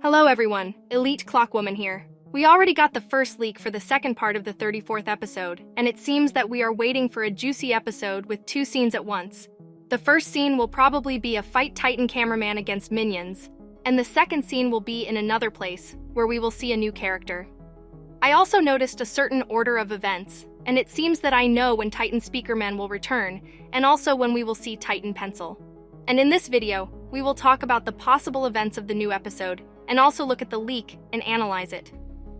Hello everyone, Elite Clockwoman here. We already got the first leak for the second part of the 34th episode, and it seems that we are waiting for a juicy episode with two scenes at once. The first scene will probably be a fight Titan cameraman against minions, and the second scene will be in another place, where we will see a new character. I also noticed a certain order of events, and it seems that I know when Titan Speakerman will return, and also when we will see Titan Pencil. And in this video, we will talk about the possible events of the new episode, and also look at the leak and analyze it.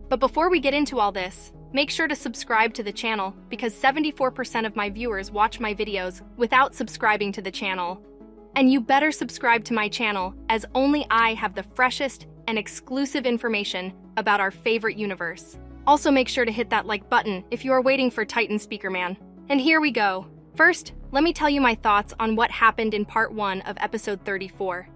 But before we get into all this, make sure to subscribe to the channel because 74% of my viewers watch my videos without subscribing to the channel. And you better subscribe to my channel as only I have the freshest and exclusive information about our favorite universe. Also make sure to hit that like button if you are waiting for Titan Speakerman. And here we go. First, let me tell you my thoughts on what happened in part 1 of episode 34.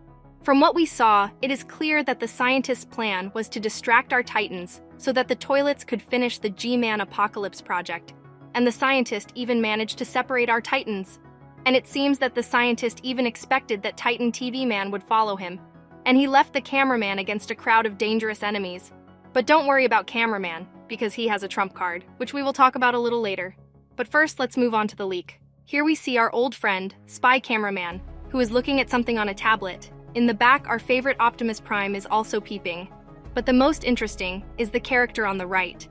From what we saw, it is clear that the scientist's plan was to distract our Titans so that the toilets could finish the G-Man Apocalypse project. And the scientist even managed to separate our Titans. And it seems that the scientist even expected that Titan TV Man would follow him. And he left the cameraman against a crowd of dangerous enemies. But don't worry about cameraman, because he has a trump card, which we will talk about a little later. But first, let's move on to the leak. Here we see our old friend, Spy Cameraman, who is looking at something on a tablet. In the back, our favorite Optimus Prime is also peeping. But the most interesting is the character on the right.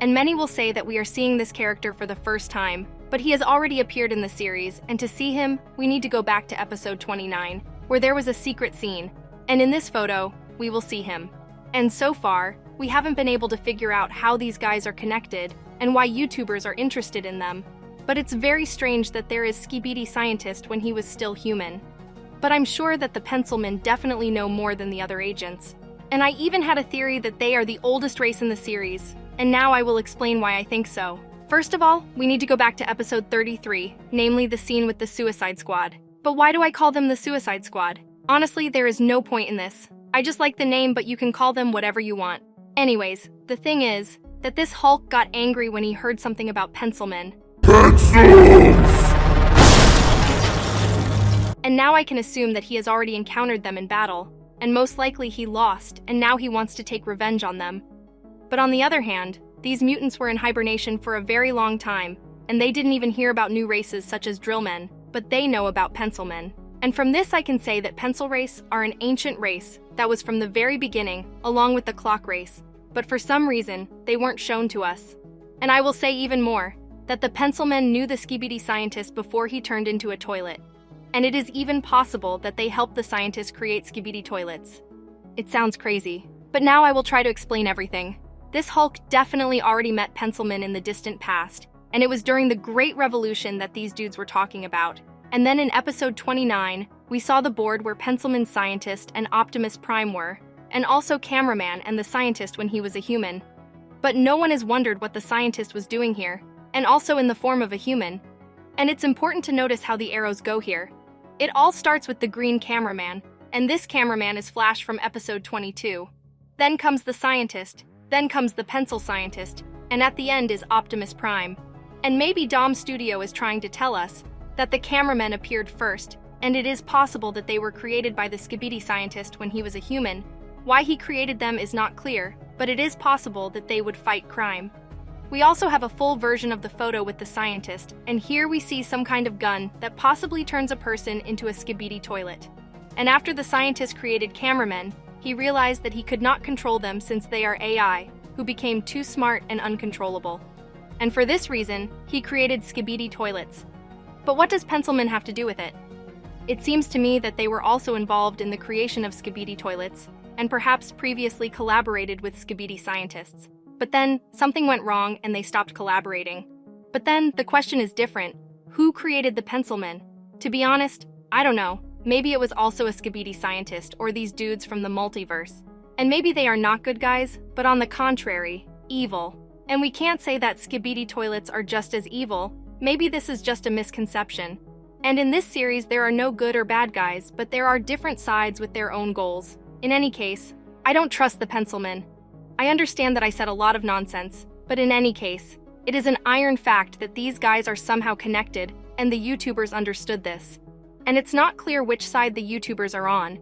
And many will say that we are seeing this character for the first time, but he has already appeared in the series, and to see him, we need to go back to episode 29, where there was a secret scene. And in this photo, we will see him. And so far, we haven't been able to figure out how these guys are connected and why YouTubers are interested in them. But it's very strange that there is SKIBIDI scientist when he was still human. But I'm sure that the Pencilmen definitely know more than the other agents. And I even had a theory that they are the oldest race in the series, and now I will explain why I think so. First of all, we need to go back to episode 33, namely the scene with the Suicide Squad. But why do I call them the Suicide Squad? Honestly, there is no point in this. I just like the name, but you can call them whatever you want. Anyways, the thing is that this Hulk got angry when he heard something about Pencilmen. Pencils! And now I can assume that he has already encountered them in battle, and most likely he lost, and now he wants to take revenge on them. But on the other hand, these mutants were in hibernation for a very long time, and they didn't even hear about new races such as Drillmen, but they know about Pencilmen. And from this I can say that Pencil Race are an ancient race that was from the very beginning, along with the Clock Race, but for some reason, they weren't shown to us. And I will say even more, that the Pencilmen knew the SKIBIDI scientist before he turned into a toilet. And it is even possible that they helped the scientists create SKIBIDI toilets. It sounds crazy, but now I will try to explain everything. This Hulk definitely already met Pencilmen in the distant past, and it was during the Great Revolution that these dudes were talking about. And then in episode 29, we saw the board where Pencilman scientist and Optimus Prime were, and also Cameraman and the scientist when he was a human. But no one has wondered what the scientist was doing here, and also in the form of a human. And it's important to notice how the arrows go here. It all starts with the green cameraman, and this cameraman is Flash from episode 22. Then comes the scientist, then comes the pencil scientist, and at the end is Optimus Prime. And maybe Dom Studio is trying to tell us that the cameramen appeared first, and it is possible that they were created by the SKIBIDI scientist when he was a human. Why he created them is not clear, but it is possible that they would fight crime. We also have a full version of the photo with the scientist, and here we see some kind of gun that possibly turns a person into a SKIBIDI toilet. And after the scientist created cameramen, he realized that he could not control them since they are AI, who became too smart and uncontrollable. And for this reason, he created SKIBIDI toilets. But what does Pencilman have to do with it? It seems to me that they were also involved in the creation of SKIBIDI toilets, and perhaps previously collaborated with SKIBIDI scientists. But then, something went wrong and they stopped collaborating. But then, the question is different. Who created the Pencilmen? To be honest, I don't know. Maybe it was also a SKIBIDI scientist or these dudes from the multiverse. And maybe they are not good guys, but on the contrary, evil. And we can't say that SKIBIDI toilets are just as evil. Maybe this is just a misconception. And in this series, there are no good or bad guys, but there are different sides with their own goals. In any case, I don't trust the Pencilmen. I understand that I said a lot of nonsense, but in any case, it is an iron fact that these guys are somehow connected, and the YouTubers understood this. And it's not clear which side the YouTubers are on.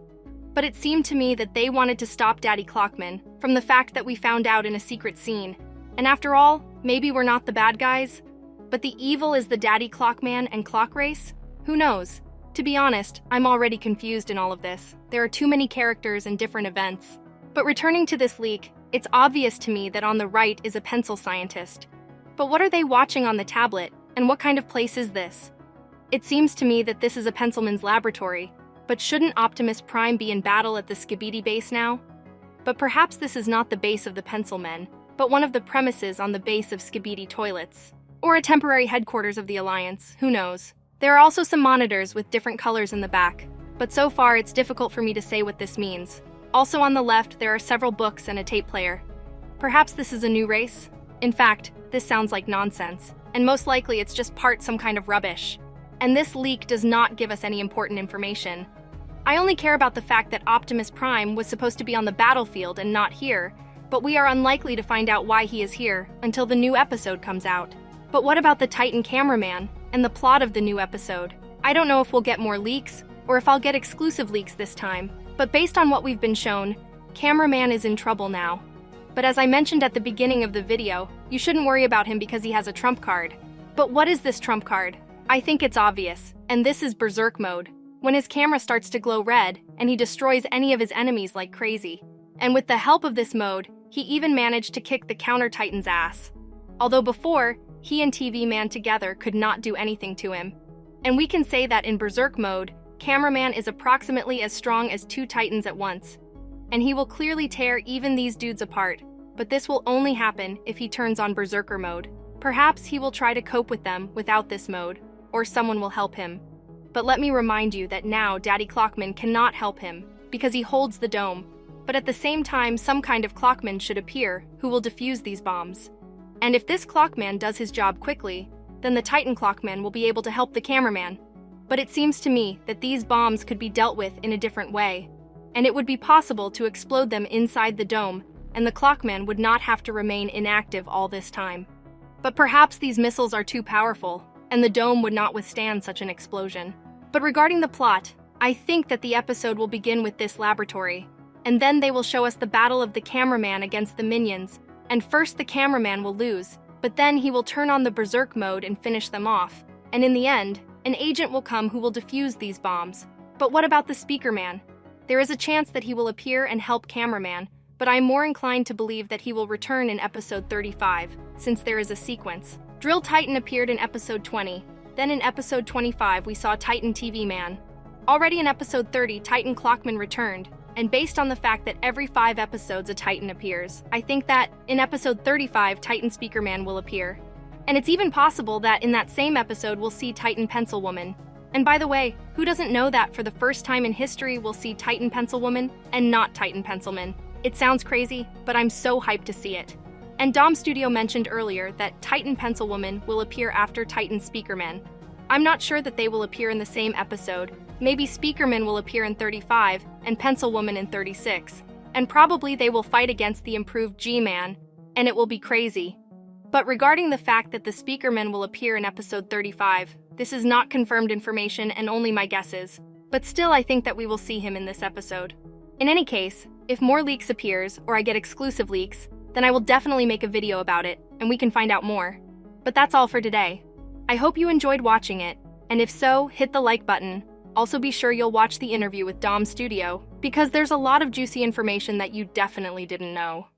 but it seemed to me that they wanted to stop Daddy Clockman from the fact that we found out in a secret scene. And after all, maybe we're not the bad guys, but the evil is the Daddy Clockman and Clock Race? Who knows? To be honest, I'm already confused in all of this. There are too many characters and different events. But returning to this leak, it's obvious to me that on the right is a pencil scientist. But what are they watching on the tablet, and what kind of place is this? It seems to me that this is a pencilman's laboratory, but shouldn't Optimus Prime be in battle at the SKIBIDI base now? But perhaps this is not the base of the Pencilmen, but one of the premises on the base of SKIBIDI toilets. Or a temporary headquarters of the Alliance, who knows? There are also some monitors with different colors in the back, but so far it's difficult for me to say what this means. Also on the left, there are several books and a tape player. Perhaps this is a new race? In fact, this sounds like nonsense, and most likely it's just some kind of rubbish. And this leak does not give us any important information. I only care about the fact that Optimus Prime was supposed to be on the battlefield and not here, but we are unlikely to find out why he is here until the new episode comes out. But what about the Titan cameraman and the plot of the new episode? I don't know if we'll get more leaks, or if I'll get exclusive leaks this time, but based on what we've been shown, Cameraman is in trouble now. But as I mentioned at the beginning of the video, you shouldn't worry about him because he has a trump card. But what is this trump card? I think it's obvious, and this is Berserk mode, when his camera starts to glow red and he destroys any of his enemies like crazy. And with the help of this mode, he even managed to kick the Counter Titan's ass. Although before, he and TV Man together could not do anything to him. And we can say that in Berserk mode, Cameraman is approximately as strong as 2 Titans at once. And he will clearly tear even these dudes apart, but this will only happen if he turns on Berserker mode. Perhaps he will try to cope with them without this mode, or someone will help him. But let me remind you that now Daddy Clockman cannot help him, because he holds the dome. But at the same time, some kind of Clockman should appear who will defuse these bombs. And if this Clockman does his job quickly, then the Titan Clockman will be able to help the cameraman. But it seems to me that these bombs could be dealt with in a different way, and it would be possible to explode them inside the dome, and the Clockman would not have to remain inactive all this time. But perhaps these missiles are too powerful, and the dome would not withstand such an explosion. But regarding the plot, I think that the episode will begin with this laboratory, and then they will show us the battle of the cameraman against the minions, and first the cameraman will lose, but then he will turn on the Berserk mode and finish them off, and in the end, an agent will come who will defuse these bombs. But what about the Speaker Man? There is a chance that he will appear and help Cameraman, but I'm more inclined to believe that he will return in episode 35, since there is a sequence. Drill Titan appeared in episode 20, then in episode 25 we saw Titan TV Man. Already in episode 30, Titan Clockman returned, and based on the fact that every 5 episodes a Titan appears, I think that in episode 35 Titan Speaker Man will appear. And it's even possible that in that same episode we'll see Titan Pencil Woman. And by the way, who doesn't know that for the first time in history we'll see Titan Pencil Woman and not Titan Pencilman? It sounds crazy, but I'm so hyped to see it. And Dom Studio mentioned earlier that Titan Pencil Woman will appear after Titan Speakerman. I'm not sure that they will appear in the same episode. Maybe Speakerman will appear in 35 and Pencil Woman in 36. And probably they will fight against the improved G-Man, and it will be crazy. But regarding the fact that the Speakerman will appear in episode 35, this is not confirmed information and only my guesses. But still I think that we will see him in this episode. In any case, if more leaks appears or I get exclusive leaks, then I will definitely make a video about it and we can find out more. But that's all for today. I hope you enjoyed watching it, and if so, hit the like button. Also be sure you'll watch the interview with Dom Studio, because there's a lot of juicy information that you definitely didn't know.